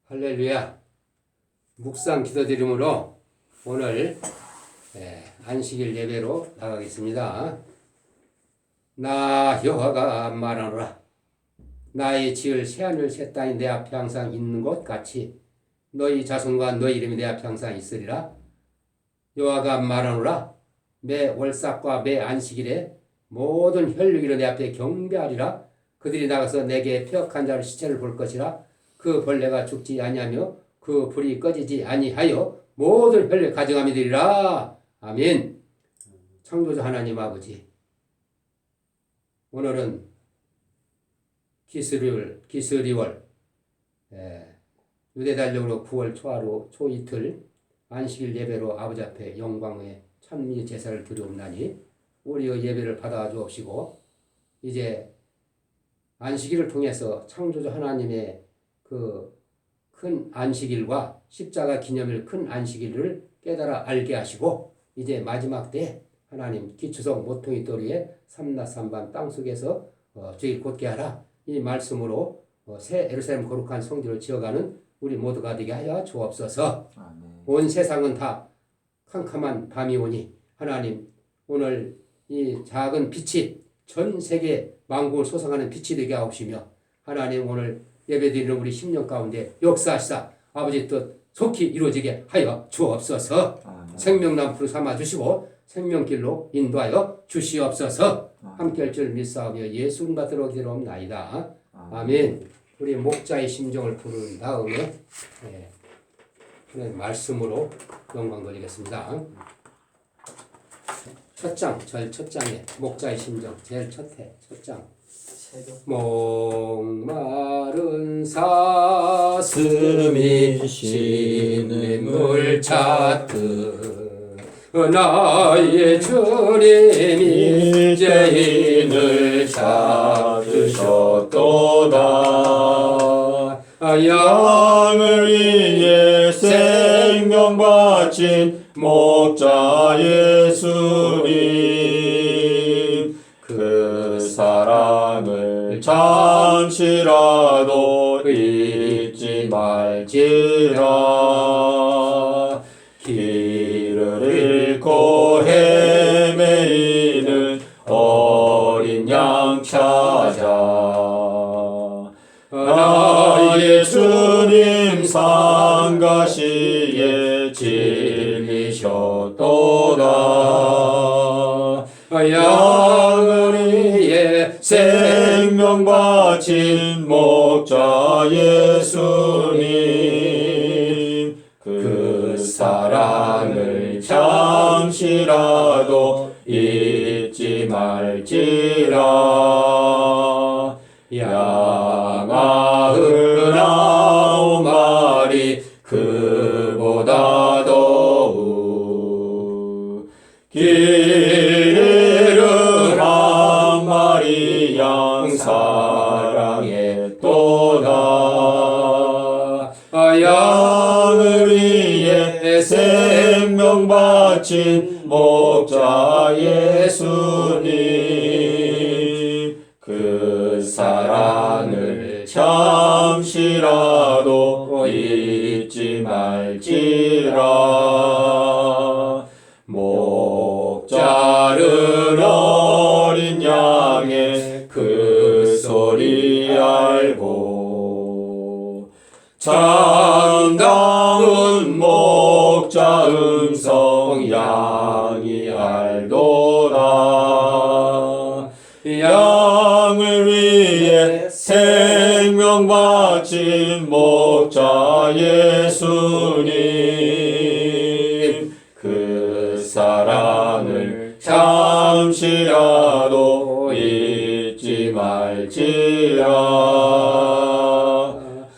할렐루야. 묵상 기도드림으로 오늘 안식일 예배로 나가겠습니다. 나 여호와가 말하노라. 나의 지을 새하늘 새 땅이 내 앞에 항상 있는 것 같이 너희 자손과 너희 이름이 내 앞에 항상 있으리라. 여호와가 말하노라. 매 월삭과 매 안식일에 모든 혈육이로 내 앞에 경배하리라. 그들이 나가서 내게 폐역한 자를 시체를 볼 것이라. 그 벌레가 죽지 아니하며 그 불이 꺼지지 아니하여 모든 혈육 가정함이 되리라. 아멘. 창조주 하나님 아버지, 오늘은 기스리월 유대달력으로 9월 초하루 초이틀 안식일 예배로 아버지 앞에 영광의 찬미 제사를 드리옵나니 우리의 예배를 받아 주옵시고, 이제 안식일을 통해서 창조주 하나님의 그 큰 안식일과 십자가 기념일 큰 안식일을 깨달아 알게 하시고, 이제 마지막 때 하나님 기추성 모퉁이 돌위에 삼낮 삼밤 땅속에서 저희 곧게 하라, 이 말씀으로 새 예루살렘 거룩한 성전을 지어가는 우리 모두가 되게 하여 주옵소서. 아멘. 온 세상은 다 캄캄한 밤이 오니 하나님, 오늘 이 작은 빛이 전 세계 만국을 소성하는 빛이 되게 하옵시며, 하나님 오늘 예배드리는 우리 10년 가운데 역사하시사 아버지 뜻 속히 이루어지게 하여 주옵소서. 아멘. 생명나무로 삼아주시고 생명길로 인도하여 주시옵소서. 함께 할 줄 믿사오며 예수님 받들어 기도옵나이다. 아멘. 우리 목자의 심정을 부른 다음에 하나님 말씀으로 영광 돌리겠습니다. 절 첫 장에 목자의 심정 제일 첫해 첫 장. 목마른 사슴이 쉬는 물 찾듯 나의 주님이 죄인을 찾으셨도다. 양을 위해 생명 바친 목자 예수님, 그 사랑을 잠시라도 잊지 말지라. 길을 잃고 헤매이는 어린 양 찾아 나의 주님 상가시에 짐이셨도다. 양을 위해 생명 바친 목자 예수님, 그 사랑을 잠시라도 잊지 말지라. 양 99마리 그보다 더욱 길을 한 마리 양 사랑했도다. 양을 위해 생명 바친 목자 예수님, 그 사랑을 잠시라도 잊지 말지라. 목자는 어린 양의 그 소리 알고 참다운 목자 음성 양이 알도다. 양을 위해 생명 바친 목자 예수님, 그 사랑을 잠시라도 잊지 말지라.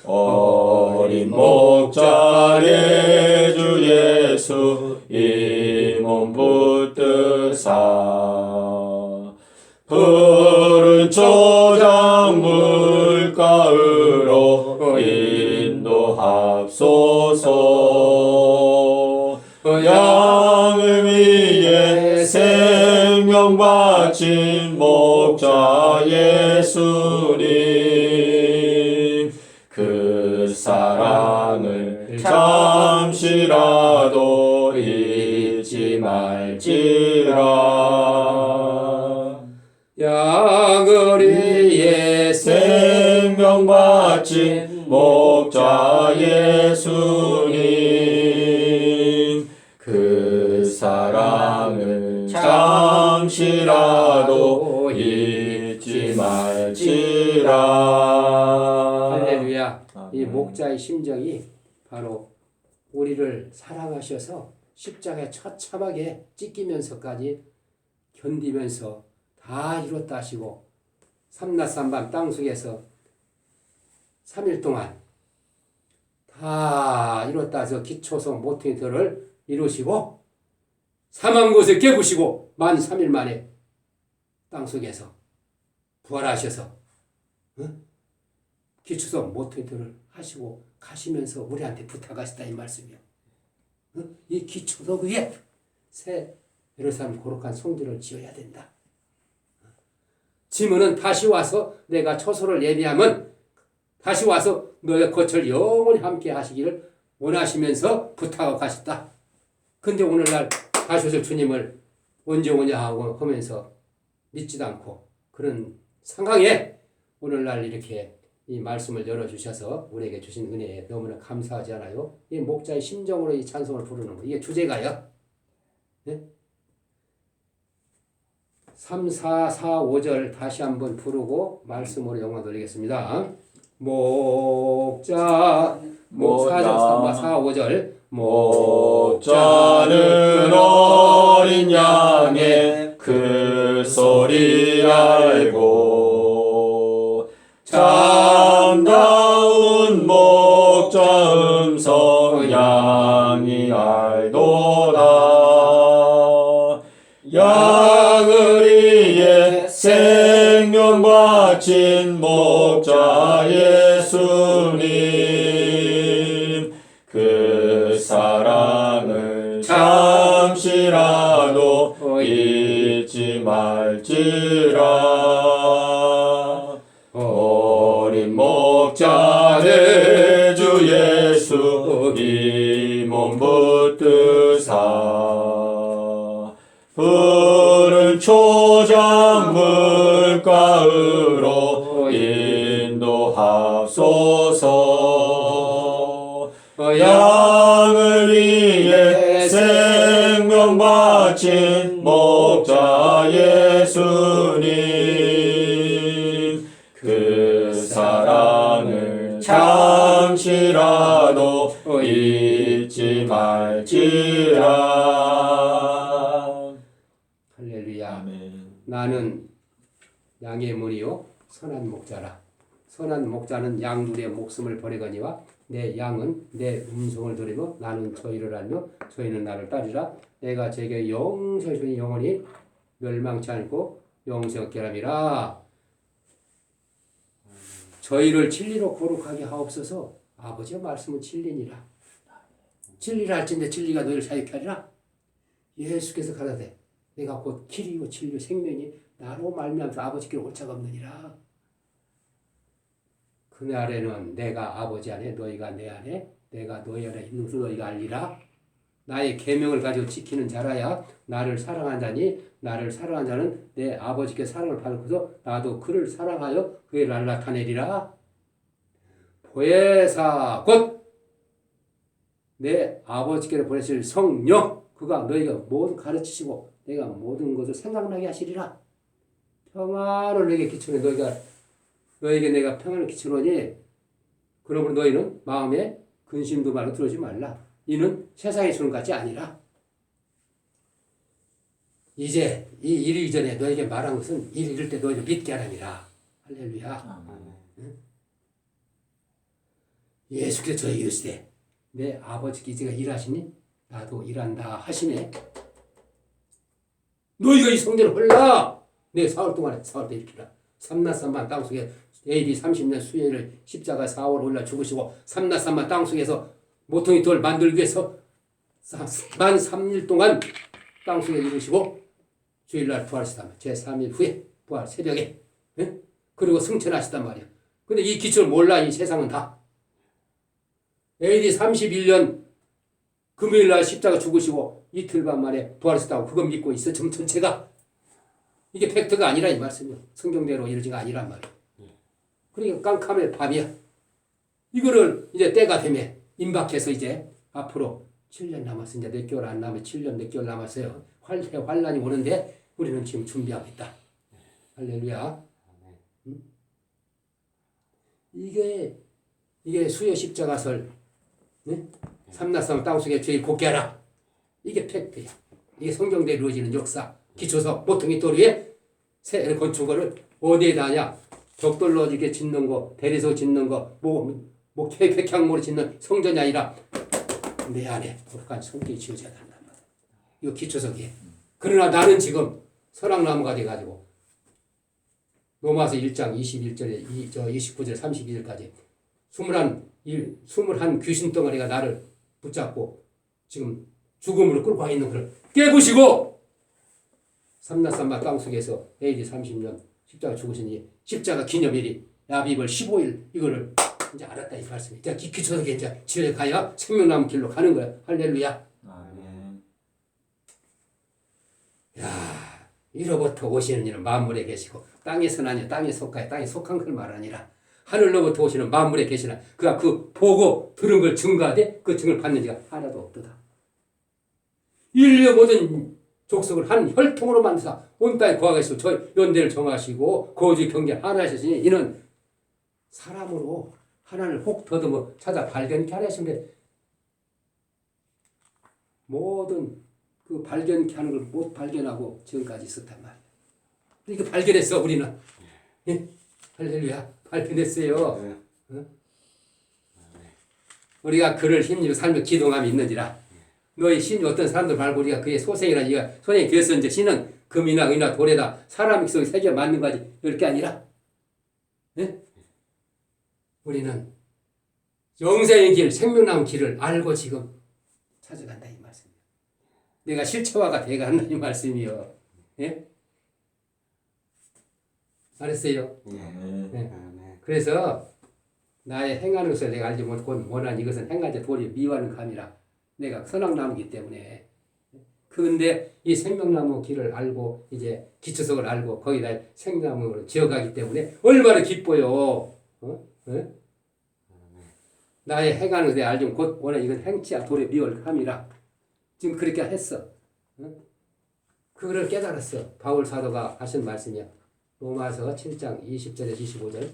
어린 목자의 주 예수 이 몸 붙드사 푸른 초장 물가으로 인도합소서. 양을 위해 생명 바친 목자 예수님, 그 사랑 생명받진 목자 예수님 그 사랑을 잠시라도 잊지 말지라. 할렐루야. 이 아멘. 목자의 심정이 바로 우리를 사랑하셔서 십자가에 처참하게 찢기면서까지 견디면서 다 이뤘다 하시고 삼낮 삼밤 땅속에서 3일 동안 다 이뤘다 해서 기초성 모퉁이들을 이루시고 사망 곳을 깨부시고 만 3일 만에 땅속에서 부활하셔서 기초성 모퉁이들을 하시고 가시면서 우리한테 부탁하시다 이 말씀이요. 이 기초석 위에 새 예루살렘 거룩한 성전을 지어야 된다. 지문은 다시 와서 내가 처소를 예비하면 다시 와서 너의 겉을 영원히 함께 하시기를 원하시면서 부탁하고 가셨다. 근데 오늘날 다시 오실 주님을 언제 오냐 하고 하면서 믿지도 않고 그런 상황에 오늘날 이렇게 이 말씀을 열어주셔서 우리에게 주신 은혜에 너무나 감사하지 않아요? 이 목자의 심정으로 이 찬송을 부르는 거 이게 주제가요. 네? 3, 4, 4, 5절 다시 한번 부르고 말씀으로 영광 돌리겠습니다. 목자 4절 4, 5절 목자는 어린 양의 그 소리 알고 참다운 목자 음성 양이 알도다. 양을 위해 생명 바친 목자 예수님 그 사랑을 잠시라도 잊지 말지라. 어린 목자의 주 예수 이 몸 붙드사 푸른 초장 물가으로 인도하소서. 양을 위해 생명 바친 목자 예수님 그 사랑을 잠시라도 잊지 말지라. 할렐루야. 아멘. 나는 양의 문이요 선한 목자라. 선한 목자는 양들의 목숨을 버리거니와 내 양은 내 음성을 들으며 나는 저희를 알며 저희는 나를 따르라. 내가 제게 영생하시니 영원히 멸망치 않고 영생하게 함이라. 저희를 진리로 거룩하게 하옵소서. 아버지의 말씀은 진리니라. 진리를 할진대 진리가 너희를 자유케 하리라. 예수께서 가라되 내가 곧 길이요 진리요 생명이 나로 말미암아서 아버지께로 올 자가 없느니라. 그날에는 내가 아버지 안에 너희가 내 안에 내가 너희 안에 있는 것을 너희가 알리라. 나의 계명을 가지고 지키는 자라야 나를 사랑한 자니 나를 사랑한 자는 내 아버지께 사랑을 받고서 나도 그를 사랑하여 그의 나를 나타내리라. 보혜사 곧 내 아버지께로 보내실 성령 그가 너희가 모든 가르치시고 내가 모든 것을 생각나게 하시리라. 평안을 너에게 끼치노니 너에게 내가 평안을 끼치노니 그러므로 너희는 마음에 근심도 말고 들어오지 말라. 이는 세상에 주는 것이 아니라. 이제 이 일 이전에 너에게 말한 것은 일 이룰 때 너희를 믿게 하라니라. 할렐루야. 응? 예수께서 저에게 이르시되 내 아버지께 이제가 일하시니 나도 일한다 하시네. 너희가 이 성전을 헐라. 내 사흘 동안에 사흘 때 일으키라. 삼낮삼만 땅속에 AD 30년 수요일을 십자가 4월 5일날 죽으시고 삼낮삼만 땅속에서 모퉁이 돌 만들기 위해서 만 3일 동안 땅속에 이루시고 주일날 부활하시단 말이야. 제3일 후에 부활 새벽에 예? 그리고 승천하시단 말이야. 근데 이 기초를 몰라. 이 세상은 다 AD 31년 금요일날 십자가 죽으시고 이틀 반 만에 부활하셨다고 그거 믿고 있어. 전체가 이게 팩트가 아니라 이 말씀이야. 성경대로 이루어진 거 아니란 말이야. 그러니까 깜깜해 밤이야. 이거를 이제 때가 되면 임박해서 이제 앞으로 7년 남았어. 이제 몇 개월 안 남았어요. 7년 몇 개월 남았어요. 환란이 오는데 우리는 지금 준비하고 있다. 할렐루야. 응? 이게 수요 십자가설, 응? 삼나성 땅속에 죄의 복귀하라. 이게 팩트야. 이게 성경대로 이루어지는 역사. 기초서 보통이 또리에 새 건축거를 어디에다 하냐? 벽돌로 이렇게 짓는 거, 대리석 짓는 거, 백향모로 짓는 성전이 아니라 내 안에 거룩한 성경이 지어져야 된단 말이야. 이거 기초석이에요. 그러나 나는 지금 설악나무가 돼가지고 로마서 1장 21절에 29절 32절까지 21 귀신 덩어리가 나를 붙잡고 지금 죽음으로 끌고 가 있는 것을 깨부시고 삼나산마 땅속에서 AD 30년 십자가 죽으시니 십자가 기념일이 야비벌 15일 이거를 이제 알았다 이 말씀이. 자 기초석에 이제 지어 가야 생명나무 길로 가는 거야. 할렐루야. 아멘. 야, 이로부터 오시는 이는 만물에 계시고 땅에서는 아니야. 땅에 속하여 땅에 속한 걸 말하니라. 하늘로부터 오시는 만물에 계시나 그가 그 보고 들은 걸 증거하되 그 증을 받는 자가 하나도 없도다. 인류 모든 족속을 한 혈통으로 만드사 온 땅에 거하겠소. 저 연대를 정하시고 거지 경계 하나 하시니 이는 사람으로 하나를 혹 더듬어 찾아 발견케 하려 하시는데 모든 그 발견케 하는 걸 못 발견하고 지금까지 있었단 말이야. 그러니까 발견했어 우리는. 예? 할렐루야. 발견했어요. 네. 어? 우리가 그를 힘입어 살며 기동함이 있는지라. 너희 신이 어떤 사람들 말고 우리가 그의 소생이라 네가 소생이 되었은지 신은 금이나 은이나 돌에다 사람 육성이 새겨 맞는 거지. 이렇게 아니라 예? 우리는 영생의 길, 생명나무 길을 알고 지금 찾아간다 이 말씀이에요. 내가 실체화가 돼간다 이 말씀이요. 예? 알았어요? 예. 그래서 나의 행하는 것을 내가 알지 못하고 원한 이것은 행하지 도리 미워하는 감이라. 내가 선악나무이기 때문에. 그런데 이 생명나무 길을 알고 이제 기초석을 알고 거기다 생명나무를 지어가기 때문에 얼마나 기뻐요. 나의 행하는 것에 알지 곧 원한 이건 행치야 도리 미워할 감이라. 지금 그렇게 했어. 그거를 깨달았어. 바울 사도가 하신 말씀이야. 로마서 7장 20절에서 25절.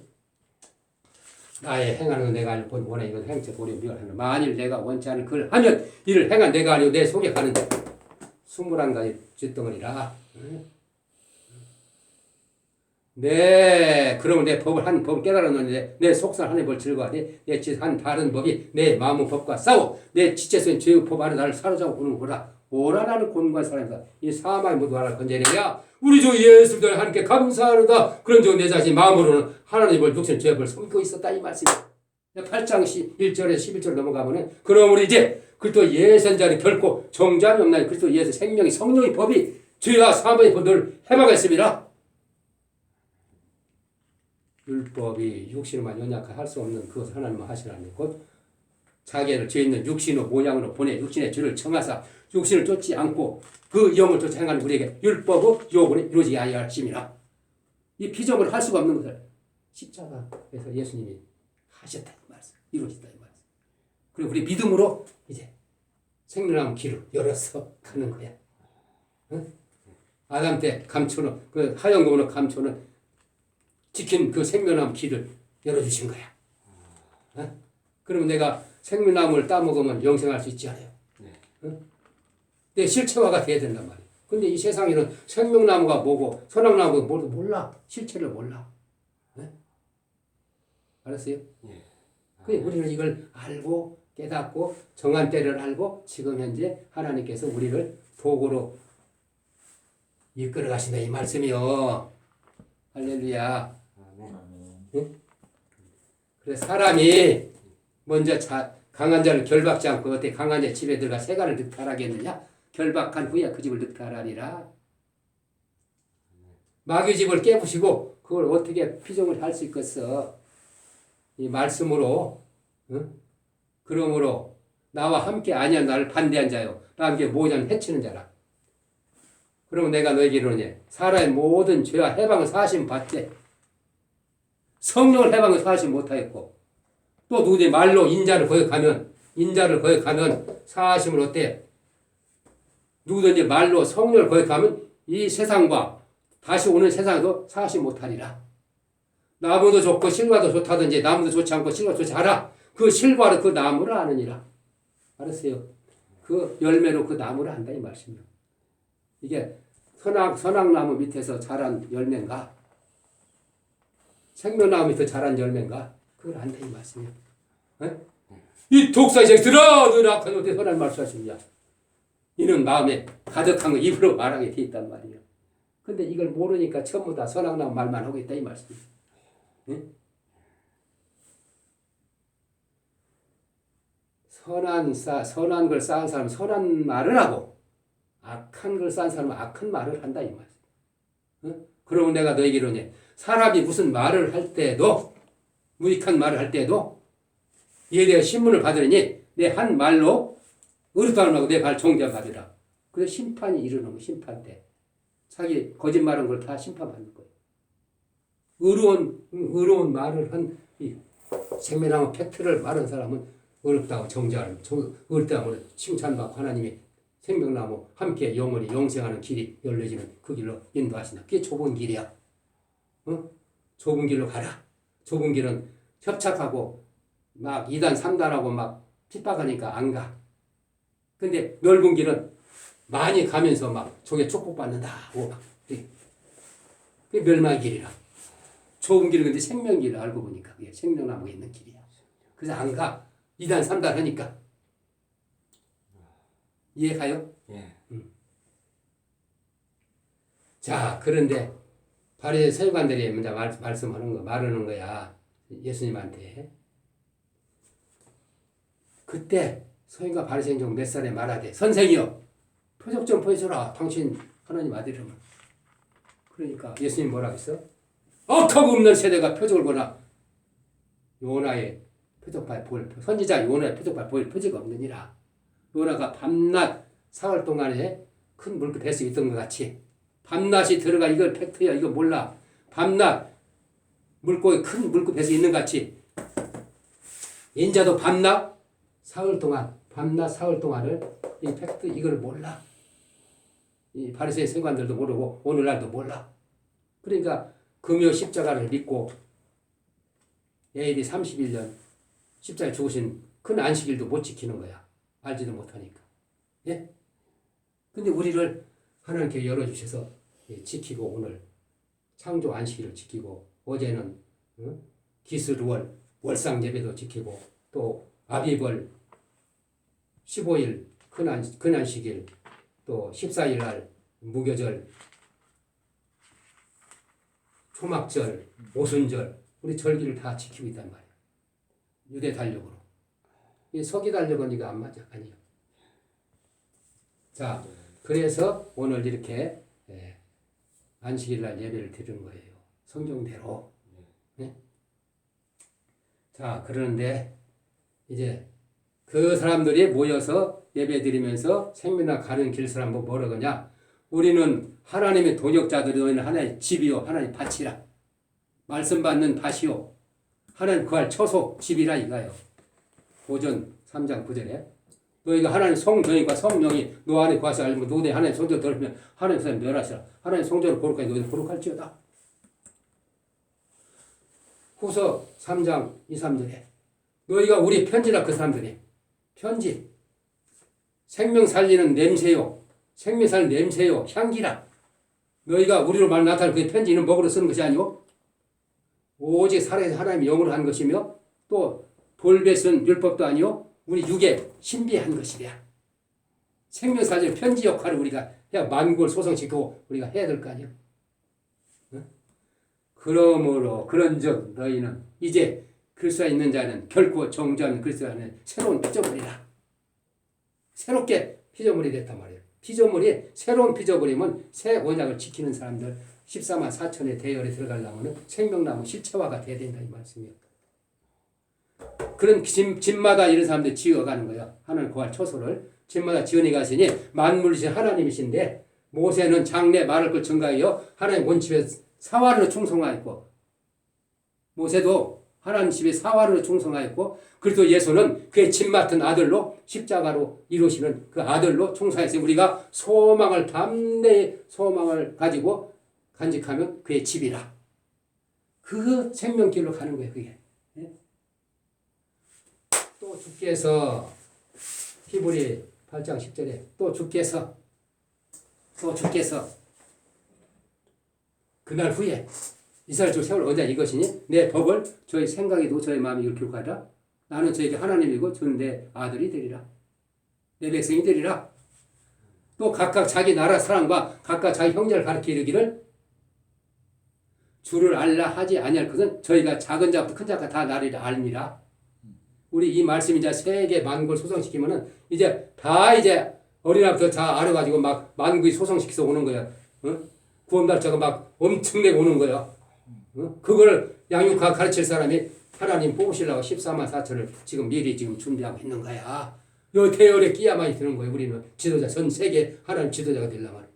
나의 행하는 것 내가 알고 원해 이건 행체 도리 미워하는 만일 내가 원치 않은 그를 하면 이를 행한 내가 아니오 내 속에 가는 21가지 죗덩어리라. 네, 그러면 내 법을 한 법을 깨달았는데 내 속살 하나의 법을 즐거워하니 내 짓 한 다른 법이 내 마음의 법과 싸워 내 지체성인 죄의 법 안에 나를 사로잡고 오는구나. 오라라는 곤고한 사람이다. 이 사망의 모두 하나 건져내랴. 우리 주 예수 그리스도 하나님께 감사하노다. 그런즉 내 자신 마음으로는 하나님을 육신 죄를 숨기고 있었다 이 말씀이야. 8장 1절에서 11절 넘어가면은 그러므로 이제 그리스도 예수인 자는 결코 정죄함이 없나니 그리스도 예수 생명이 성령의 법이 죄와 사망의 법을 해방했습니다. 율법이 육신으로만 연약할 수 없는 그것을 하나님은 하시라니 곧 자기를 죄 있는 육신의 모양으로 보내 육신의 죄를 청하사 육신을 쫓지 않고 그 영을 쫓아 행하는 우리에게 율법의 요구를 이루어지게 하여 하심이라. 이 비적을 할 수가 없는 것을 십자가에서 예수님이 하셨다 이 말씀, 이루어졌다 이 말씀. 그리고 우리 믿음으로 이제 생명나무 길을 열어서 가는 거야. 응? 아담 때 감초는 그 하얀 고문의 감초는 지킨 그 생명나무 길을 열어주신 거야. 응? 그러면 내가 생명나무를 따먹으면 영생할 수 있지 않아요? 응? 내 실체화가 돼야 된단 말이에요. 근데 이 세상에는 생명나무가 뭐고 선악나무가 뭐도 몰라. 실체를 몰라. 네? 알았어요? 예. 우리는 이걸 알고 깨닫고 정한 때를 알고 지금 현재 하나님께서 우리를 도구로 이끌어 가신다 이 말씀이요. 할렐루야. 네? 그래서 사람이 먼저 강한 자를 결박지 않고 어떻게 강한 자 집에 들어가 세간을 득탈하겠느냐? 결박한 후에 그 집을 득탈하리라. 마귀 집을 깨부시고 그걸 어떻게 피정을 할 수 있겠어? 이 말씀으로. 응? 그러므로 나와 함께 아니한 나를 반대한 자요 나와 함께 모자는 해치는 자라. 그러면 내가 너에게 이르노니 사람의 모든 죄와 해방을 사하심 받되 성령을 해방을 사실 못하겠고 또 누구든지 말로 인자를 거역하면 사심을 어때? 누구든지 말로 성령을 거역하면 이 세상과 다시 오는 세상에도 사실 못하리라. 나무도 좋고 실과도 좋다든지 나무도 좋지 않고 실과도 좋지 않아. 그 실과를 그 나무를 아느니라. 알았어요? 그 열매로 그 나무를 안다 이 말씀이요. 이게 선악나무 밑에서 자란 열매인가? 생명나무 밑에서 자란 열매인가? 그걸 안다 이 말씀이요. 이 독사의 새끼들아 너는 악한 어떻게 선한 말씀하시느냐. 이는 마음에 가득한 거 입으로 말하게 돼 있단 말이에요. 근데 이걸 모르니까 전부 다 선악나무 말만 하고 있다 이 말씀이에요. 응? 선한 걸 쌓은 사람은 선한 말을 하고 악한 걸 쌓은 사람은 악한 말을 한다 이 말씀. 응? 그러면 내가 너에게 이러니 사람이 무슨 말을 할 때도 무익한 말을 할 때도 이에 대해 신문을 받으니 내 한 말로 의롭다는 하고 내 발 종잡아주라. 그래서 심판이 이르는 거 심판 때 자기 거짓말한 걸 다 심판받는 거예요. 의로운 말을 한 이 생명나무 팩트를 말한 사람은 의롭다고 정죄하는 의롭다고 칭찬받고 하나님이 생명나무 함께 영원히 영생하는 길이 열려지는 그 길로 인도하신다. 그게 좁은 길이야. 좁은 길로 가라. 좁은 길은 협착하고 막 2단 3단하고 막 핍박하니까 안 가. 근데 넓은 길은 많이 가면서 막 저게 축복받는다 하고 막 그게 멸망의 길이라. 좁은 길은 근데 생명길을 알고 보니까 그게 생명나무가 있는 길이야. 그래서 안 가. 2단 3단 하니까. 이해가요? 예. 자, 그런데 바리새인 서기관들이 먼저 말하는 거야. 예수님한테. 그때 서기관 바리새인 중 몇 살에 말하되 선생이여 표적 좀 보여줘라. 당신 하나님 아들이라면. 그러니까 예수님 뭐라고 했어? 악하고 없는 세대가 표적을 보나 요나의 표적발 보일 선지자 요나의 표적발 보일 표적이 없느니라. 요나가 밤낮 사흘 동안에 큰 물고 뱃속에 있던 것 같이 밤낮이 들어가 이걸 팩트야 이거 몰라. 밤낮 물고기 큰 물고 뱃속에 있는 것 같이 인자도 밤낮 사흘 동안을 이 팩트 이걸 몰라. 이 바리새인 서기관들도 모르고 오늘날도 몰라. 그러니까 금요 십자가를 믿고 AD 31년 십자가에 죽으신 큰 안식일도 못 지키는 거야. 알지도 못하니까. 예? 근데 우리를 하나님께 열어주셔서 지키고 오늘 창조 안식일을 지키고 어제는 기스루월 월상 예배도 지키고 또 아비벌 15일 큰 안식일 또 14일 날 무교절 초막절, 오순절, 우리 절기를 다 지키고 있단 말이야. 유대 달력으로. 이 서기 달력은 이거 안 맞아. 아니요. 자, 그래서 오늘 이렇게 안식일 날 예배를 드리는 거예요. 성경대로. 네? 자, 그런데 이제 그 사람들이 모여서 예배 드리면서 생명나 가는 길 사람 뭐라 그러냐? 우리는 하나님의 동역자들이 너희는 하나님의 집이요 하나님의 밭이라. 말씀 받는 밭이요 하나님 구할 처소 집이라 이거예요. 고전 3장 9절에 너희가 하나님 성전이과 성령이 너 안에 구하시 알면 너희 하나님 성전 더럽히면 하나님 사람 멸하시라. 하나님 성전을 거룩하게 너희는 거룩할지어다. 후서 3장 2, 3절에 너희가 우리 편지라 그 사람들이 편지 생명 살리는 냄새요 생명 살리는 냄새요 향기라. 너희가 우리로 말 나타나는 그 편지는 먹으러 쓰는 것이 아니오 오직 살아서 하나님의 영으로 한 것이며 또 돌벳은 율법도 아니오 우리 육에 신비한 것이랴. 생명 살리는 편지 역할을 우리가 해야 만국을 소성시키고 우리가 해야 될 거 아니오. 그러므로 그런즉 너희는 이제 그리스도에 있는 자는 결코 정죄하는 그리스도 안에 새로운 피조물이라. 새롭게 피조물이 됐단 말이에요. 피조물이 새로운 피조물이면 새 언약을 지키는 사람들 14만 4천의 대열에 들어가려면 생명나무 실체화가 돼야 된다 이 말씀이에요. 그런 집마다 이런 사람들이 지어가는 거예요. 하나님 구할 처소를 집마다 지어내 가시니 만물이신 하나님이신데 모세는 장래 말할 것 증가하여 하나님 원칙에 사활로 충성하였고 모세도 하나님 집에 사활로 충성하였고 그리스도 예수는 그의 집 맡은 아들로 십자가로 이루시는 그 아들로 충성하였으니 우리가 소망을 담대히 소망을 가지고 간직하면 그의 집이라. 그 생명길로 가는 거예요. 그게. 또 주께서 히브리 8장 10절에 또 주께서 그날 후에 이스라엘 족 세월 언제 이것이니 내 법을 저희 생각에도 저희 마음에 이렇게 기록하라. 나는 저에게 하나님이고 저는 내 아들이 되리라. 내 백성이 되리라. 또 각각 자기 나라 사람과 각각 자기 형제를 가르쳐 이르기를 주를 알라 하지 아니할 것은 저희가 작은 자부터 큰 자가 다 나리라 알미라. 우리 이 말씀이 이제 세계 만국을 소성시키면은 이제 다 이제 어린아이부터 다 알아가지고 막 만국이 소성시켜서 오는 거야. 구원달자가 막 엄청나게 오는 거야. 그걸 양육하 가르칠 사람이 하나님 뽑으시려고 14만 4천을 지금 미리 지금 준비하고 있는 거야. 요 대열에 끼야만이 드는 거예요. 우리는 지도자, 전 세계 하나님 지도자가 되려면.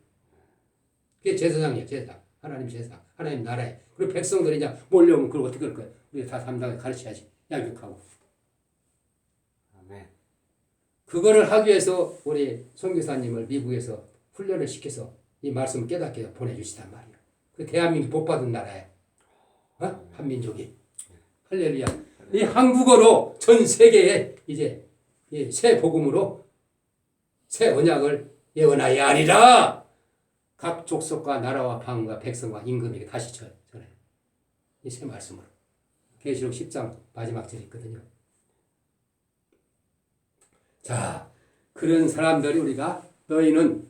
그게 제사장이야, 제사장. 하나님 제사장. 하나님 나라에. 그리고 백성들이 이제 몰려오면 그걸 어떻게 할 거야? 우리가 다 담당해 가르쳐야지. 양육하고. 아멘. 그거를 하기 위해서 우리 선교사님을 미국에서 훈련을 시켜서 이 말씀을 깨닫게 해서 보내주시단 말이야. 그 대한민국 복받은 나라에. 한민족이. 할렐루야. 이 한국어로 전 세계에 이제 새 복음으로 새 언약을 예언하여 하리라. 각 족속과 나라와 방과 백성과 임금에게 다시 전해. 이 새 말씀으로. 계시록 10장 마지막 절이 있거든요. 자, 그런 사람들이 우리가 너희는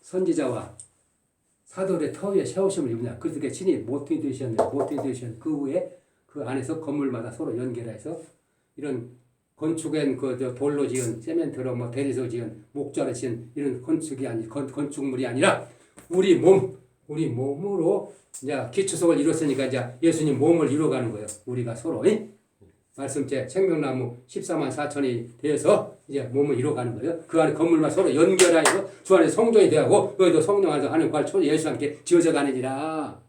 선지자와 사도의 터위에 세우심을 입냐. 그렇게 친히 모퉁이 되셨는데 그 후에 그 안에서 건물마다 서로 연결해서 이런 건축엔 그 돌로 지은 세멘트로 뭐 대리석 지은 목자로 지은 이런 건축물이 아니라 우리 몸으로 이제 기초석을 이뤘으니까 이제 예수님 몸을 이뤄가는 거예요. 우리가 서로 말씀제 생명나무 14만 4천이 되어서 이제 몸을 이뤄가는 거예요. 그 안에 건물만 서로 연결하여서 주 안에 성전이 되고 너희도 성령 안에서 하는 과 초대 예수와 함께 지어져 가느니라.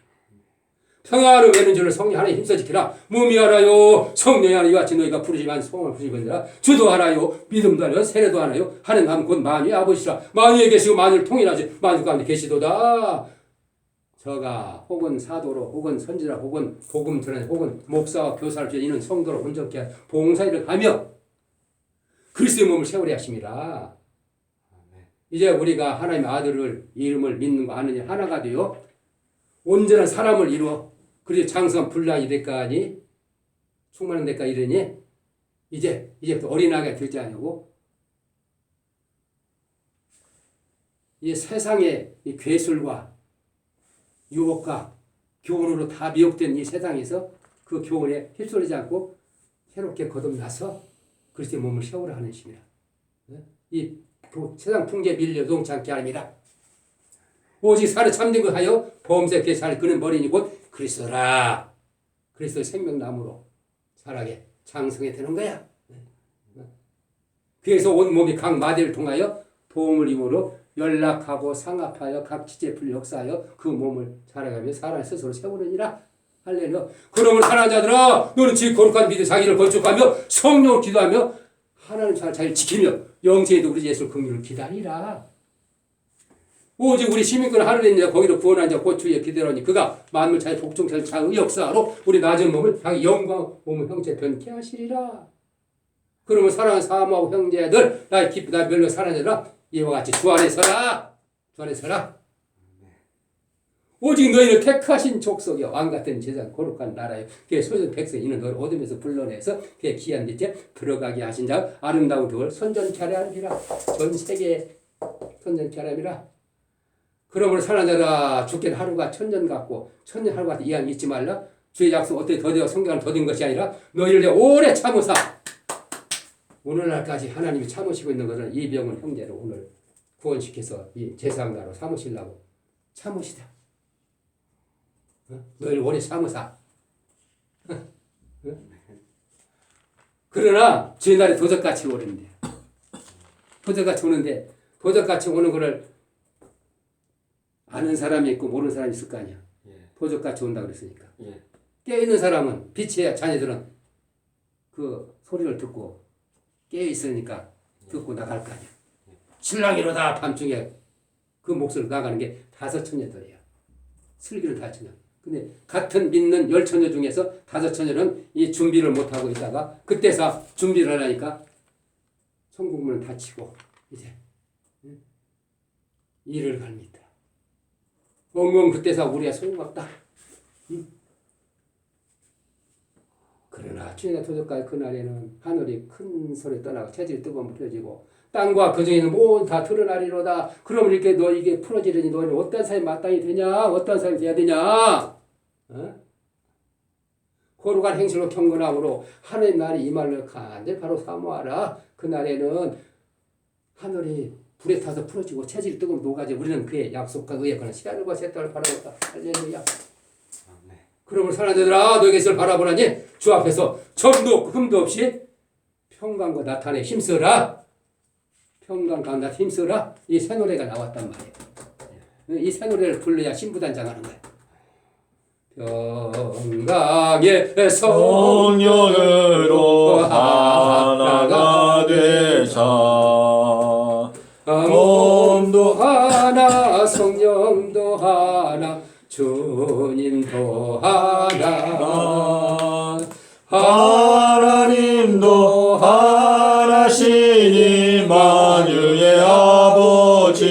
평화로 매는 줄을 성령 하나님 힘써 지키라. 몸이 알아요. 성령이 하나 이와 같이 너희가 부르시면 성을 부르시거니라. 주도 알아요. 믿음도 알아요. 세례도 알아요. 하는 남 곧 만유의 아버지시라. 만유에 계시고 만유를 통일하지 만유 가운데 계시도다. 저가 혹은 사도로 혹은 선지라 혹은 복음 전에 혹은 목사와 교사를 주는 이는 성도로 온전케 봉사일을 하며 그리스도의 몸을 세우려 하심이라. 이제 우리가 하나님의 아들을 이름을 믿는 거 아느냐 하나가 되어 온전한 사람을 이루어 그리고 장성한 분량이 될까니 충만한 데까지 이르니 이제부터 어린아이가 되지 않냐고 이 세상의 이 괴술과 유혹과 교훈으로 다 미혹된 이 세상에서 그 교훈에 휩쓸리지 않고 새롭게 거듭나서 그리스도의 몸을 세우라 하는 것입니다. 이 세상 풍기에 밀려 동치 않게 하랍니다. 오직 살을 참된 것 하여 범죄케 살 그는 머리니 곧 그리스도라. 그리스도의 생명나무로 살아게 장성해 되는 거야. 그래서 온 몸이 각 마디를 통하여 도움을 입으로 연락하고 상합하여 각 지체풀 역사하여 그 몸을 살아가며 사람 스스로 세우느니라. 할렐루야. 그러므로 사랑하는 자들아 너는 지 거룩한 믿음 자기를 건축하며 성령을 기도하며 하나님 자기를 지키며 영생에도 우리 예수를 긍휼을 기다리라. 오직 우리 시민권 하늘에 있는 자 거기로 구원한 자 고추에 기대하니 그가 만물 자의 복종자의 자의 역사로 우리 낮은 몸을 자기 영광 몸을 형체 변케 하시리라. 그러면 사랑하는 사모하고 형제들 나의 기쁘 나의 멸로 사랑하느라 이와 같이 주 안에 서라. 주 안에 서라. 오직 너희를 택하신 족속이여 왕같은 제사 거룩한 나라여 그의 소유된 백성 이는 너를 어둠에서 불러내서 그의 귀한 밑에 들어가게 하신 자 아름다운 그걸 선전케 하려 함이라. 전 세계에 선전케 하려 함이라. 그러므로 사랑하라 죽게는 하루가 천년 같고 천년 하루 같은 이한 잊지 말라. 주의 약속 어떻게 더디어 성경을 더딘 것이 아니라 너희를 오래 참으사 오늘날까지 하나님이 참으시고 있는 것을 이 병은 형제를 오늘 구원시켜서 이 제사장으로 삼으시려고 참으시다. 너희를 오래 참으사. 그러나 주의 날에 도적같이 오는데 도적같이 오는데 도적같이 오는 것을 아는 사람이 있고 모르는 사람이 있을 거 아니야. 도적같이 온다 그랬으니까. 깨어있는 사람은, 빛의 자녀들은 그 소리를 듣고 깨어있으니까 듣고 나갈 거 아니야. 신랑이로다 밤중에 그 목소리 나가는 게 5처녀들이야. 슬기는 5처녀. 근데 같은 믿는 10처녀 중에서 5처녀는 이 준비를 못하고 있다가 그때서 준비를 하려니까 천국문은 닫히고 이제 일을 갈밉니다. 엉엉 그때서 우리가 소용없다. 그러나 주님의 도적까지 그날에는 하늘이 큰 소리 떠나고 체질이 뜨거운 풀어지고 땅과 그 중에 있는 모든 다 드러나리로다. 그럼 이렇게 너 이게 풀어지려니 너는 어떤 사람이 마땅히 되냐? 어떤 사람이 돼야 되냐? 거룩한 행실로 경건함으로 하나님 날이 임하려 간절 바로 사모하라. 그날에는 하늘이 불에 타서 풀어지고 체질이 뜨거운 녹아지. 우리는 그의 약속과 의에 관한 시간과 세월을 바라보다. 할렐루야. 그러므로 사랑하들아 너희 것을 바라보라니 주 앞에서 점도 없고 흠도 없이 평강과 나타내 힘써라. 평강 가운데 힘써라. 이 새 노래가 나왔단 말이에요. 이 새 노래를 불러야 신부단장하는 거예요. 평강의 성령으로 하나가 되자. 몸도 하나 성령도 하나 주님도 하나 하나님도 하나시니 만유의 아버지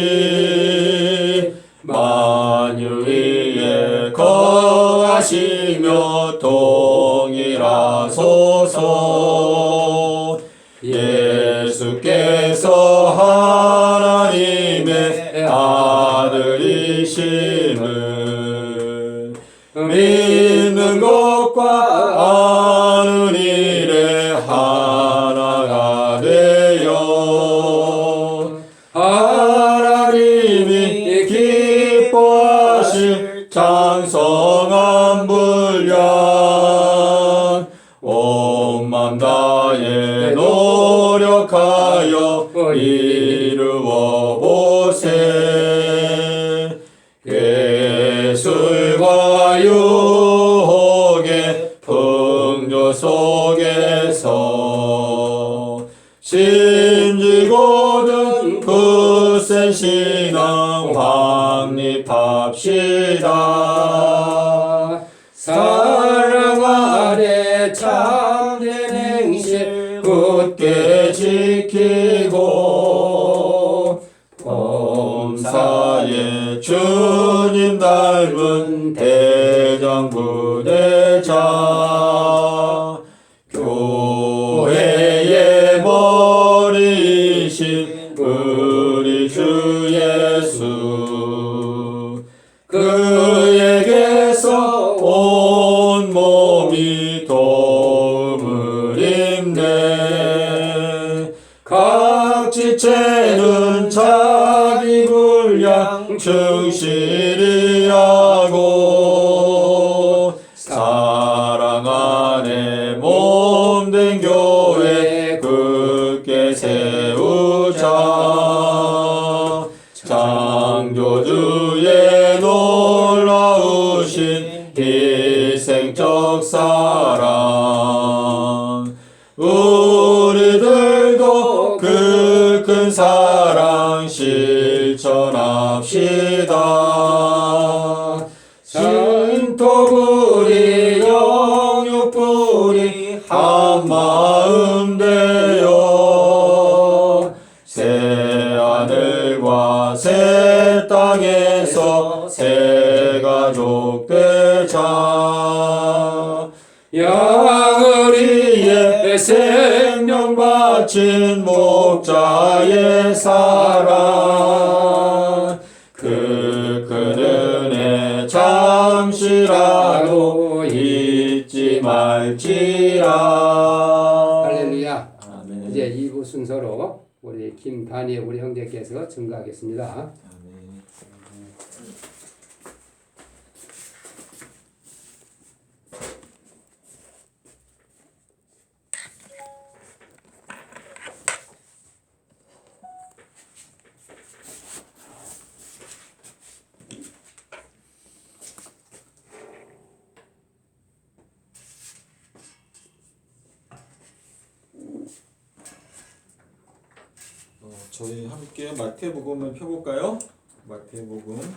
만유 위에 거하시며 동일하소서. 예수께서 하나님의 아들이심을 믿는 것과 아는 일에 하나가 되어 하나님이 기뻐하실 장성한 분량 온 맘 다해 노력하여 이루어 보세. 예술과 유혹의 풍조 속에서 신지고든 굳센 신앙 확립합시다. 사랑 아래 참된 행실 굳게 지키고 범사에 주님 닮은 대장부대자 교회의 머리이신 우리 주 예수 그에게서 온 몸이 도움을 입네. 각 지체는 자기 분량 충실히 하고 사랑 안에 몸된 교회 굳게 세우자. 창조주의 놀라우신 희생적 사랑 우리들도 그 큰 사랑 실천합시다. 신토부리 영육부리 한마음 되어 새하늘과 새 땅에서 새 가족 되자. 양의리에 생명 바친 목자의 사랑 그 큰 은혜 잠시라도 잊지 말지라. 할렐루야. 아멘. 이제 2부 순서로 우리 김다니엘 우리 형제께서 증가하겠습니다. 저희 함께 마태복음을 펴볼까요? 마태복음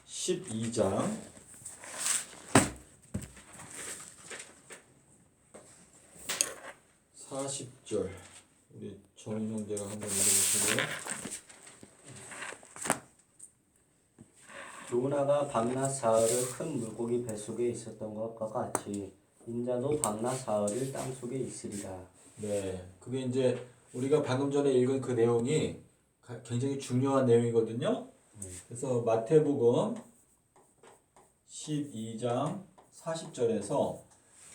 12장 40절 우리 정인형제가 한번 읽어보실래요? 요나가 밤낮 사흘을 큰 물고기 뱃속에 있었던 것과 같이 인자도 밤낮 사흘을 땅속에 있으리라. 네, 그게 이제 우리가 방금 전에 읽은 그 내용이 굉장히 중요한 내용이거든요. 그래서 마태복음 12장 40절에서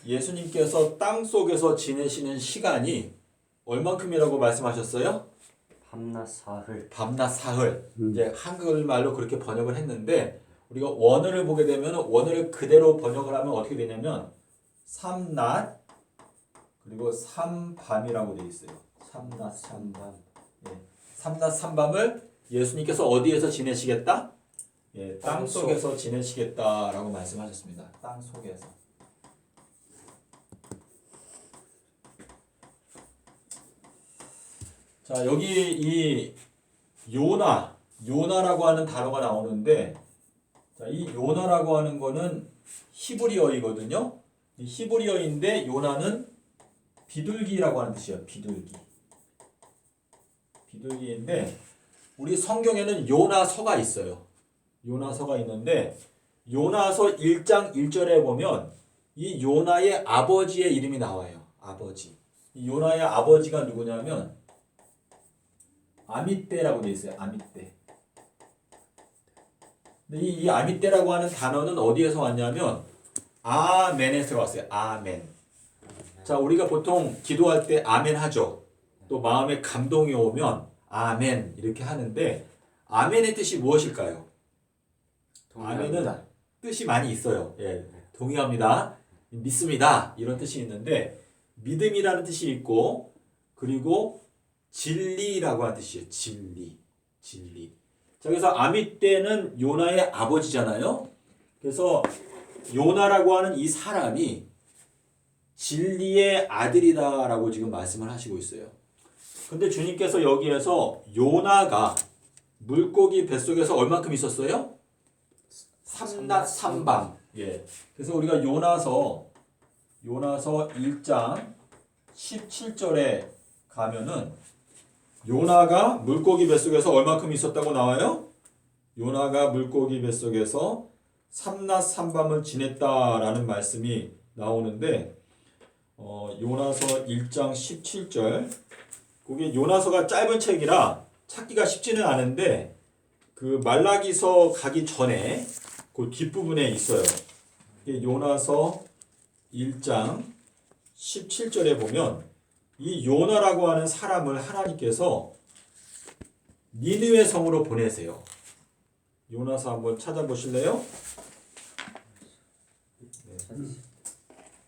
예수님께서 땅 속에서 지내시는 시간이 얼만큼이라고 말씀하셨어요? 밤낮 사흘. 밤낮 사흘. 이제 한글말로 그렇게 번역을 했는데 우리가 원어를 보게 되면 원어를 그대로 번역을 하면 어떻게 되냐면 삼낮 그리고 삼밤이라고 되어 있어요. 삼낮 삼밤. 예. 삼낮 삼밤을 예수님께서 어디에서 지내시겠다? 예, 땅 속에서 지내시겠다라고 말씀하셨습니다. 땅 속에서. 자, 여기 이 요나라고 하는 단어가 나오는데, 자, 이 요나라고 하는 거는 히브리어이거든요. 이 히브리어인데 요나는 비둘기라고 하는 뜻이에요. 비둘기인데 우리 성경에는 요나서가 있어요. 요나서가 있는데 요나서 1장 1절에 보면 이 요나의 아버지의 이름이 나와요. 아버지. 이 요나의 아버지가 누구냐면 아미떼라고 되어 있어요. 아미떼. 근데 이 아미떼라고 하는 단어는 어디에서 왔냐면 아멘에서 왔어요. 아멘. 자, 우리가 보통 기도할 때 아멘 하죠. 또 마음에 감동이 오면 아멘 이렇게 하는데 아멘의 뜻이 무엇일까요? 아멘은 뜻이 많이 있어요. 예, 동의합니다. 믿습니다. 이런 뜻이 있는데 믿음이라는 뜻이 있고 그리고 진리라고 하는 뜻이에요. 진리. 자, 그래서 아미떼는 요나의 아버지잖아요. 그래서 요나라고 하는 이 사람이 진리의 아들이다라고 지금 말씀을 하시고 있어요. 근데 주님께서 여기에서 요나가 물고기 뱃속에서 얼만큼 있었어요? 삼낮 삼밤. 예. 그래서 우리가 요나서 1장 17절에 가면은 요나가 물고기 뱃속에서 얼만큼 있었다고 나와요? 요나가 물고기 뱃속에서 삼낮 삼밤을 지냈다라는 말씀이 나오는데 요나서 1장 17절 그게 요나서가 짧은 책이라 찾기가 쉽지는 않은데 그 말라기서 가기 전에 그 뒷부분에 있어요. 요나서 1장 17절에 보면 이 요나라고 하는 사람을 하나님께서 니느웨 성으로 보내세요. 요나서 한번 찾아보실래요?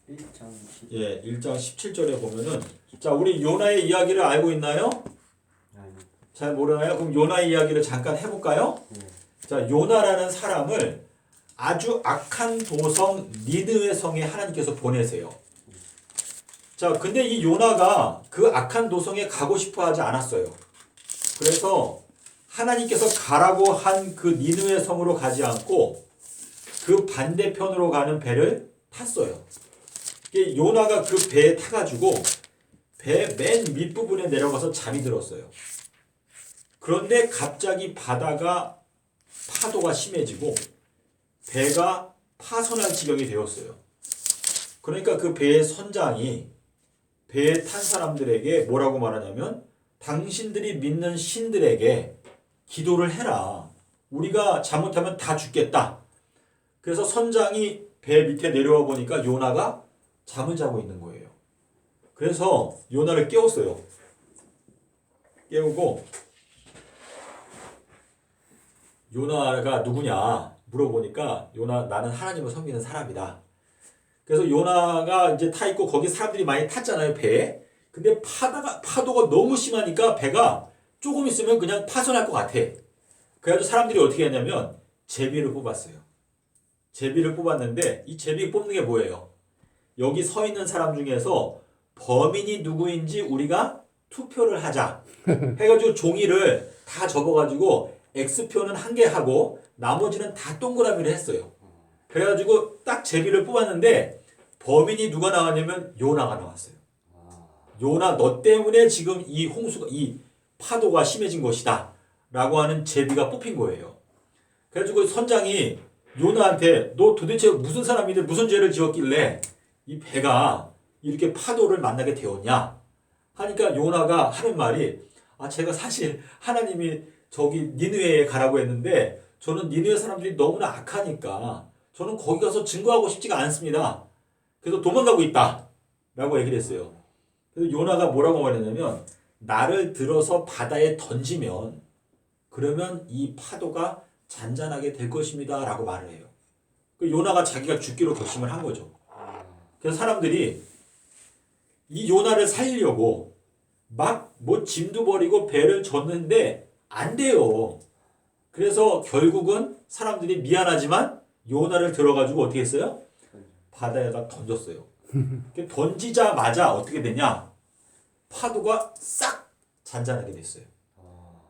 1장 10. 예, 1장 17절에 보면은 자, 우리 요나의 이야기를 알고 있나요? 잘 모르나요? 그럼 요나의 이야기를 잠깐 해볼까요? 자, 요나라는 사람을 아주 악한 도성 니느웨 성에 하나님께서 보내세요. 자, 근데 이 요나가 그 악한 도성에 가고 싶어 하지 않았어요. 그래서 하나님께서 가라고 한 그 니느웨 성으로 가지 않고 그 반대편으로 가는 배를 탔어요. 요나가 그 배에 타가지고 배 맨 밑부분에 내려가서 잠이 들었어요. 그런데 갑자기 바다가 파도가 심해지고 배가 파손할 지경이 되었어요. 그러니까 그 배의 선장이 배에 탄 사람들에게 뭐라고 말하냐면 당신들이 믿는 신들에게 기도를 해라. 우리가 잘못하면 다 죽겠다. 그래서 선장이 배 밑에 내려와 보니까 요나가 잠을 자고 있는 거예요. 그래서 요나를 깨웠어요. 깨우고 요나가 누구냐 물어보니까 요나 나는 하나님을 섬기는 사람이다. 그래서 요나가 이제 타 있고 거기 사람들이 많이 탔잖아요, 배에. 근데 파도가 너무 심하니까 배가 조금 있으면 그냥 파손할 것 같아. 그래가지고 사람들이 어떻게 했냐면 제비를 뽑았어요. 제비를 뽑았는데 이 제비 뽑는 게 뭐예요? 여기 서 있는 사람 중에서 범인이 누구인지 우리가 투표를 하자 해가지고 종이를 다 접어가지고 X표는 한 개 하고 나머지는 다 동그라미를 했어요. 그래가지고 딱 제비를 뽑았는데 범인이 누가 나왔냐면 요나가 나왔어요. 요나 너 때문에 지금 이 홍수가 이 파도가 심해진 것이다 라고 하는 제비가 뽑힌 거예요. 그래가지고 선장이 요나한테 너 도대체 무슨 사람인데 무슨 죄를 지었길래 이 배가 이렇게 파도를 만나게 되었냐 하니까 요나가 하는 말이 제가 사실 하나님이 저기 니느웨에 가라고 했는데 저는 니느웨 사람들이 너무나 악하니까 저는 거기 가서 증거하고 싶지가 않습니다. 그래서 도망가고 있다 라고 얘기를 했어요. 그래서 요나가 뭐라고 말했냐면 나를 들어서 바다에 던지면 그러면 이 파도가 잔잔하게 될 것입니다 라고 말을 해요. 그 요나가 자기가 죽기로 결심을 한 거죠. 그래서 사람들이 이 요나를 살리려고 막 뭐 짐도 버리고 배를 졌는데 안 돼요. 그래서 결국은 사람들이 미안하지만 요나를 들어가지고 어떻게 했어요? 바다에다 던졌어요. 던지자마자 어떻게 되냐? 파도가 싹 잔잔하게 됐어요.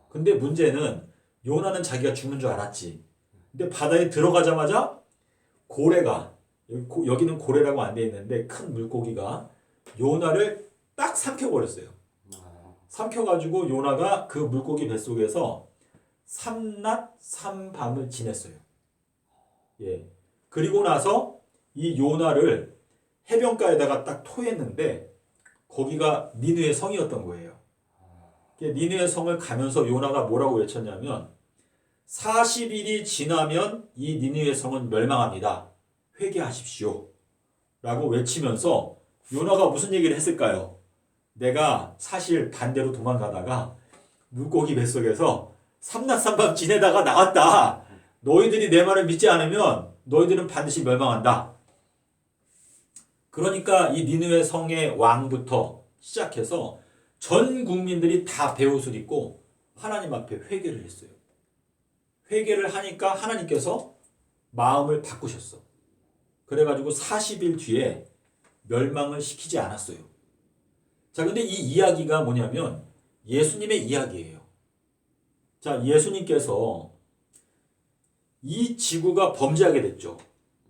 근데 문제는 요나는 자기가 죽는 줄 알았지. 근데 바다에 들어가자마자 고래가 여기는 고래라고 안 돼 있는데 큰 물고기가 요나를 딱 삼켜버렸어요. 삼켜가지고 요나가 그 물고기 뱃속에서 3낮 3밤을 지냈어요. 예. 그리고 나서 이 요나를 해변가에다가 딱 토했는데 거기가 니느웨 성이었던 거예요. 니느웨 성을 가면서 요나가 뭐라고 외쳤냐면 40일이 지나면 이 니느웨 성은 멸망합니다. 회개하십시오. 라고 외치면서 요나가 무슨 얘기를 했을까요? 내가 사실 반대로 도망가다가 물고기 뱃속에서 3낮 3밤 지내다가 나왔다. 너희들이 내 말을 믿지 않으면 너희들은 반드시 멸망한다. 그러니까 이 니느웨 성의 왕부터 시작해서 전 국민들이 다 베옷을 입고 하나님 앞에 회개를 했어요. 회개를 하니까 하나님께서 마음을 바꾸셨어. 그래가지고 40일 뒤에 멸망을 시키지 않았어요. 자, 근데 이 이야기가 뭐냐면 예수님의 이야기예요. 자, 예수님께서 이 지구가 범죄하게 됐죠.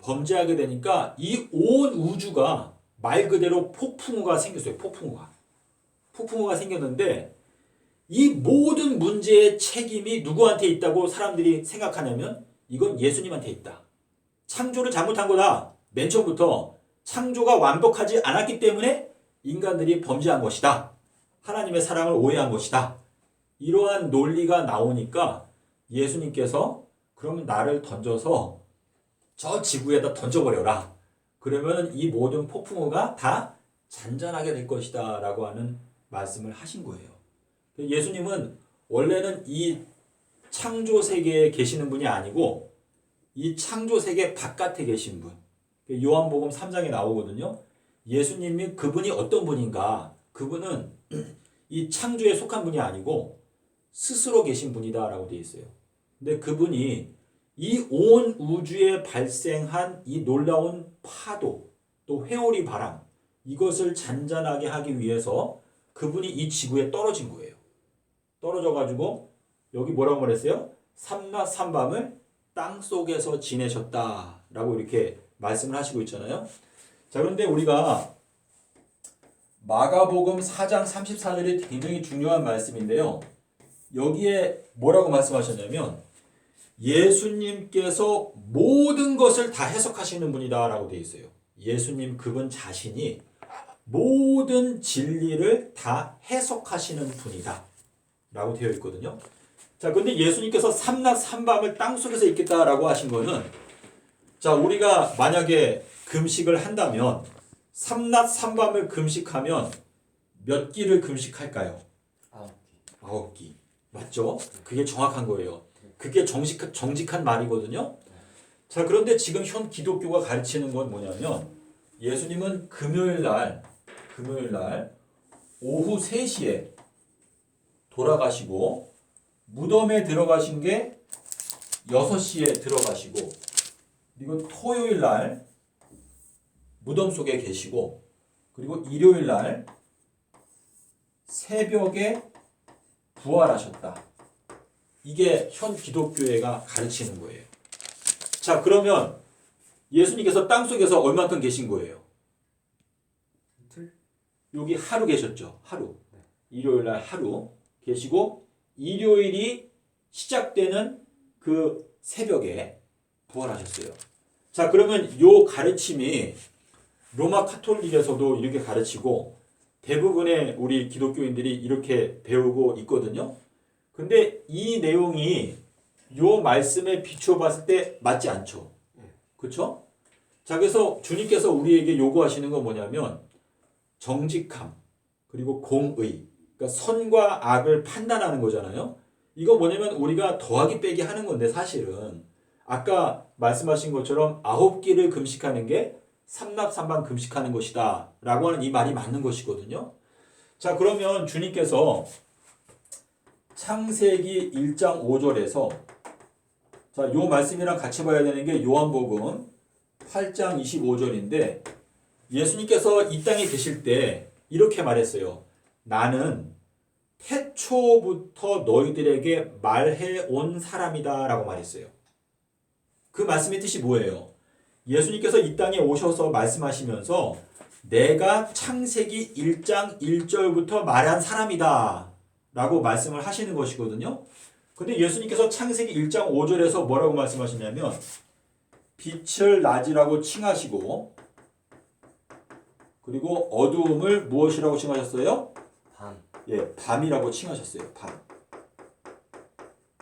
범죄하게 되니까 이 온 우주가 말 그대로 폭풍우가 생겼어요. 폭풍우가 생겼는데 이 모든 문제의 책임이 누구한테 있다고 사람들이 생각하냐면 이건 예수님한테 있다. 창조를 잘못한 거다. 맨 처음부터 창조가 완벽하지 않았기 때문에 인간들이 범죄한 것이다. 하나님의 사랑을 오해한 것이다. 이러한 논리가 나오니까 예수님께서 그러면 나를 던져서 저 지구에다 던져버려라. 그러면 이 모든 폭풍우가 다 잔잔하게 될 것이다 라고 하는 말씀을 하신 거예요. 예수님은 원래는 이 창조 세계에 계시는 분이 아니고 이 창조 세계 바깥에 계신 분. 요한복음 3장에 나오거든요. 예수님이 그분이 어떤 분인가? 그분은 이 창조에 속한 분이 아니고 스스로 계신 분이다 라고 되어 있어요. 근데 그분이 이 온 우주에 발생한 이 놀라운 파도, 또 회오리 바람, 이것을 잔잔하게 하기 위해서 그분이 이 지구에 떨어진 거예요. 떨어져가지고 여기 뭐라고 말했어요? 3낮 3밤을 땅속에서 지내셨다라고 이렇게 말씀을 하시고 있잖아요. 자, 그런데 우리가 마가복음 4장 34절이 굉장히 중요한 말씀인데요. 여기에 뭐라고 말씀하셨냐면 예수님께서 모든 것을 다 해석하시는 분이다 라고 되어 있어요. 예수님 그분 자신이 모든 진리를 다 해석하시는 분이다 라고 되어 있거든요. 자, 근데 예수님께서 3낮 3밤을 땅속에서 있겠다라고 하신 거는 자, 우리가 만약에 금식을 한다면 3낮 3밤을 금식하면 몇 끼를 금식할까요? 9끼. 맞죠? 그게 정확한 거예요. 그게 정직한 말이거든요. 자, 그런데 지금 현 기독교가 가르치는 건 뭐냐면 예수님은 금요일 날 오후 3시에 돌아가시고 무덤에 들어가신 게 6시에 들어가시고 그리고 토요일 날 무덤 속에 계시고 그리고 일요일 날 새벽에 부활하셨다. 이게 현 기독교회가 가르치는 거예요. 자, 그러면 예수님께서 땅속에서 얼마큼 계신 거예요? 여기 하루 계셨죠. 하루. 일요일 날 하루 계시고 일요일이 시작되는 그 새벽에 부활하셨어요. 자, 그러면 요 가르침이 로마 카톨릭에서도 이렇게 가르치고 대부분의 우리 기독교인들이 이렇게 배우고 있거든요. 근데 이 내용이 요 말씀에 비추어 봤을 때 맞지 않죠. 그렇죠? 자, 그래서 주님께서 우리에게 요구하시는 건 뭐냐면 정직함, 그리고 공의, 그러니까 선과 악을 판단하는 거잖아요. 이거 뭐냐면 우리가 더하기 빼기 하는 건데 사실은 아까 말씀하신 것처럼 9끼를 금식하는 게 삼납삼방 금식하는 것이다 라고 하는 이 말이 맞는 것이거든요. 자, 그러면 주님께서 창세기 1장 5절에서 자, 요 말씀이랑 같이 봐야 되는 게 요한복음 8장 25절인데 예수님께서 이 땅에 계실 때 이렇게 말했어요. 나는 태초부터 너희들에게 말해 온 사람이다 라고 말했어요. 그 말씀의 뜻이 뭐예요? 예수님께서 이 땅에 오셔서 말씀하시면서 내가 창세기 1장 1절부터 말한 사람이다 라고 말씀을 하시는 것이거든요. 근데 예수님께서 창세기 1장 5절에서 뭐라고 말씀하시냐면 빛을 낮이라고 칭하시고 그리고 어두움을 무엇이라고 칭하셨어요? 밤. 예, 밤이라고 칭하셨어요. 밤.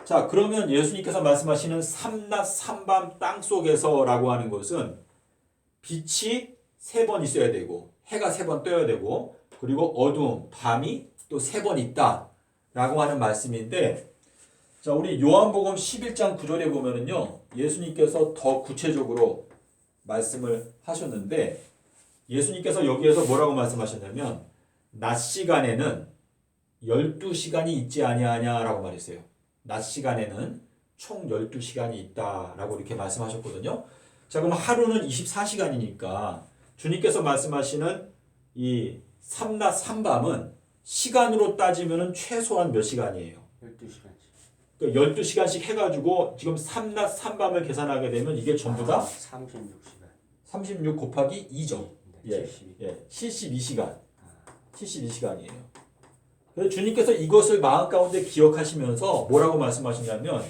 자, 그러면 예수님께서 말씀하시는 삼낮 삼밤 땅속에서라고 하는 것은 빛이 3번 있어야 되고 해가 3번 떠야 되고 그리고 어두움, 밤이 또 3번 있다 라고 하는 말씀인데 자, 우리 요한복음 11장 9절에 보면은요 예수님께서 더 구체적으로 말씀을 하셨는데 예수님께서 여기에서 뭐라고 말씀하셨냐면 낮 시간에는 12시간이 있지 아니하냐라고 말했어요. 낮 시간에는 총 12시간이 있다라고 이렇게 말씀하셨거든요. 자, 그럼 하루는 24시간이니까 주님께서 말씀하시는 이 삼낮 삼밤은 시간으로 따지면 최소한 몇 시간이에요? 12시간씩. 그러니까 12시간씩 해가지고 지금 삼낮 삼밤을 계산하게 되면 이게 전부 다 36시간. 36 곱하기 2죠. 예, 72. 예, 72시간. 72시간이에요. 그래서 주님께서 이것을 마음 가운데 기억하시면서 뭐라고 말씀하시냐면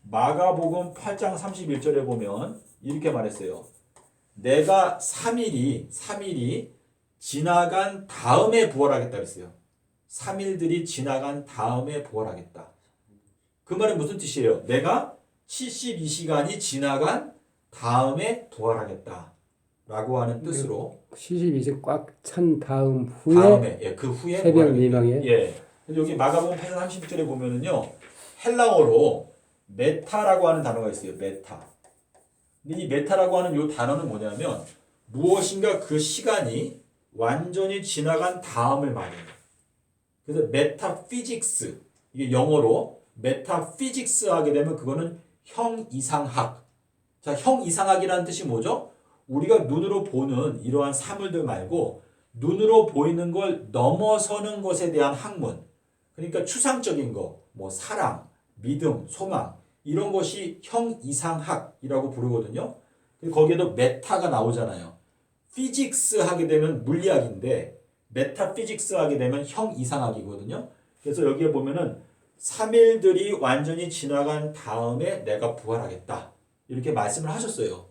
마가복음 8장 31절에 보면 이렇게 말했어요. 내가 3일이 지나간 다음에 부활하겠다 그랬어요. 3일들이 지나간 다음에 부활하겠다. 그 말은 무슨 뜻이에요? 내가 72시간이 지나간 다음에 부활하겠다. 라고 하는 뜻으로 72세 꽉 찬 다음 후에 다음에 예, 그 후에 새벽 미망에 예. 여기 마가복음 8장 30절에 보면은요. 헬라어로 메타라고 하는 단어가 있어요. 메타. 근데 이 메타라고 하는 이 단어는 뭐냐면 무엇인가 그 시간이 완전히 지나간 다음을 말해요. 그래서 메타피직스 이게 영어로 메타피직스 하게 되면 그거는 형이상학. 자, 형이상학이라는 뜻이 뭐죠? 우리가 눈으로 보는 이러한 사물들 말고 눈으로 보이는 걸 넘어서는 것에 대한 학문. 그러니까 추상적인 거, 뭐 사랑, 믿음, 소망 이런 것이 형이상학이라고 부르거든요. 거기에도 메타가 나오잖아요. 피직스 하게 되면 물리학인데 메타피직스 하게 되면 형이상학이거든요. 그래서 여기에 보면은 3일들이 완전히 지나간 다음에 내가 부활하겠다. 이렇게 말씀을 하셨어요.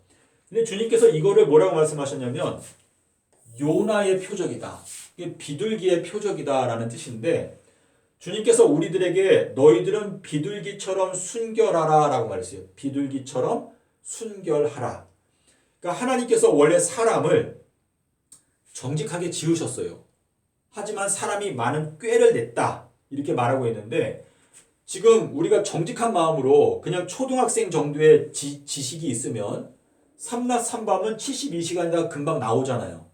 근데 주님께서 이거를 뭐라고 말씀하셨냐면 요나의 표적이다. 이게 비둘기의 표적이다라는 뜻인데 주님께서 우리들에게 너희들은 비둘기처럼 순결하라 라고 말했어요. 비둘기처럼 순결하라. 그러니까 하나님께서 원래 사람을 정직하게 지으셨어요. 하지만 사람이 많은 꾀를 냈다. 이렇게 말하고 있는데 지금 우리가 정직한 마음으로 그냥 초등학생 정도의 지식이 있으면 삼낮 삼밤은 72시간이다 금방 나오잖아요.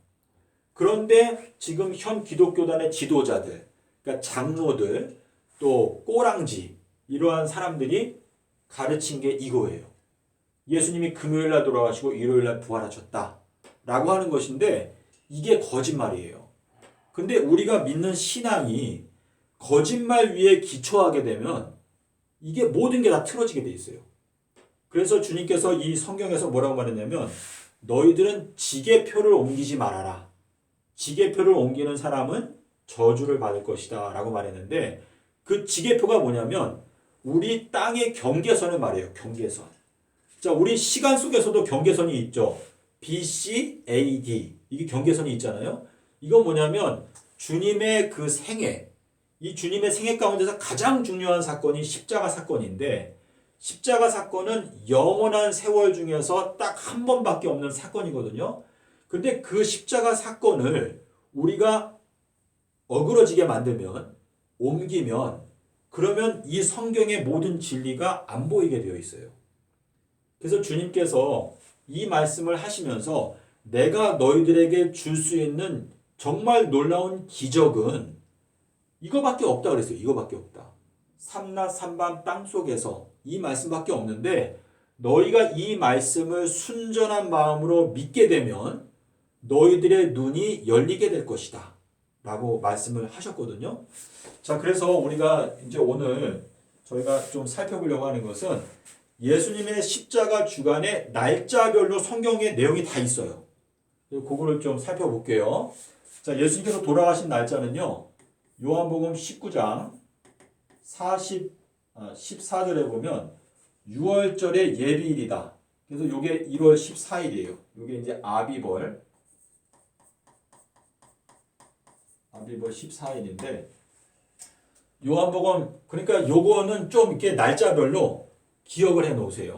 그런데 지금 현 기독교단의 지도자들, 그러니까 장로들, 또 꼬랑지 이러한 사람들이 가르친 게 이거예요. 예수님이 금요일날 돌아가시고 일요일날 부활하셨다 라고 하는 것인데 이게 거짓말이에요. 근데 우리가 믿는 신앙이 거짓말 위에 기초하게 되면 이게 모든 게 다 틀어지게 돼 있어요. 그래서 주님께서 이 성경에서 뭐라고 말했냐면 너희들은 지게표를 옮기지 말아라. 지게표를 옮기는 사람은 저주를 받을 것이다 라고 말했는데 그 지게표가 뭐냐면 우리 땅의 경계선을 말해요. 경계선. 자, 우리 시간 속에서도 경계선이 있죠. BC, AD 이게 경계선이 있잖아요. 이건 뭐냐면 주님의 그 생애, 이 주님의 생애 가운데서 가장 중요한 사건이 십자가 사건인데 십자가 사건은 영원한 세월 중에서 딱 한 번밖에 없는 사건이거든요. 근데 그 십자가 사건을 우리가 어그러지게 만들면, 옮기면, 그러면 이 성경의 모든 진리가 안 보이게 되어 있어요. 그래서 주님께서 이 말씀을 하시면서 내가 너희들에게 줄 수 있는 정말 놀라운 기적은 이거밖에 없다 그랬어요. 이거밖에 없다. 삼낮 삼밤 땅속에서 이 말씀밖에 없는데 너희가 이 말씀을 순전한 마음으로 믿게 되면 너희들의 눈이 열리게 될 것이다 라고 말씀을 하셨거든요. 자, 그래서 우리가 이제 오늘 저희가 좀 살펴보려고 하는 것은 예수님의 십자가 주간에 날짜별로 성경에 내용이 다 있어요. 그거를 좀 살펴볼게요. 자, 예수님께서 돌아가신 날짜는요. 요한복음 19장 14절에 보면 6월절의 예비일이다. 그래서 요게 1월 14일이에요. 요게 이제 아비벌 14일인데 요한복음 그러니까 요거는 좀 이렇게 날짜별로 기억을 해 놓으세요.